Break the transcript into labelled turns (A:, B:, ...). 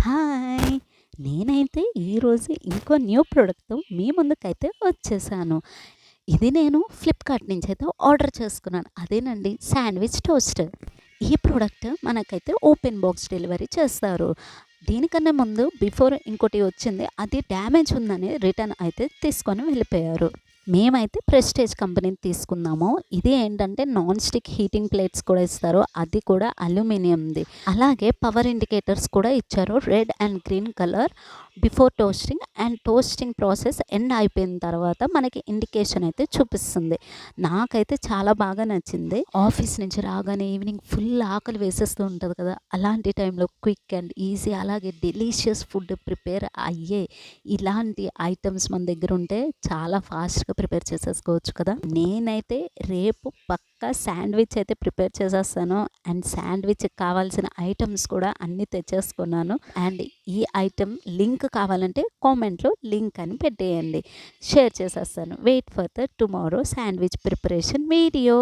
A: Hi! నేనైతే ఈరోజు ఇంకో న్యూ ప్రొడక్ట్‌తో మీ ముందుకైతే వచ్చేసాను. ఇది నేను ఫ్లిప్‌కార్ట్ నుంచైతే ఆర్డర్ చేసుకున్నాను. అదేనండి శాండ్విచ్ టోస్ట్. ఈ ప్రొడక్ట్ మనకైతే ఓపెన్ బాక్స్ డెలివరీ చేస్తారు. దీనికన్నా ముందు ఇంకోటి వచ్చింది. అది డ్యామేజ్ ఉందని రిటర్న్ అయితే తీసుకొని వెళ్ళిపోయారు. మేమైతే ప్రెస్టేజ్ కంపెనీది తీసుకున్నాము. ఇది ఏంటంటే నాన్ స్టిక్ హీటింగ్ ప్లేట్స్ కూడా ఇస్తారు. అది కూడా అల్యూమినియంది. అలాగే పవర్ ఇండికేటర్స్ కూడా ఇచ్చారు. Red and green colour before toasting and toasting process end అయిపోయిన తర్వాత మనకి ఇండికేషన్ అయితే చూపిస్తుంది. నాకైతే చాలా బాగా నచ్చింది. ఆఫీస్ నుంచి రాగానే ఈవినింగ్ ఫుల్ ఆకలి వేసేస్తూ ఉంటుంది కదా! అలాంటి టైంలో క్విక్ అండ్ ఈజీ అలాగే డెలీషియస్ ఫుడ్ ప్రిపేర్ అయ్యే ఇలాంటి ఐటమ్స్ మన దగ్గర ఉంటే చాలా ఫాస్ట్‌గా ప్రిపేర్ చేసేసుకోవచ్చు కదా! నేనైతే రేపు పక్కా శాండ్విచ్ అయితే ప్రిపేర్ చేసేస్తాను. అండ్ శాండ్విచ్‌కి కావాల్సిన ఐటమ్స్ కూడా అన్నీ తెచ్చేసుకున్నాను. అండ్ ఈ ఐటెమ్ లింక్ కావాలంటే కామెంట్‌లో లింక్ అని పెట్టేయండి. షేర్ చేసేస్తాను. Wait for the tomorrow sandwich preparation video.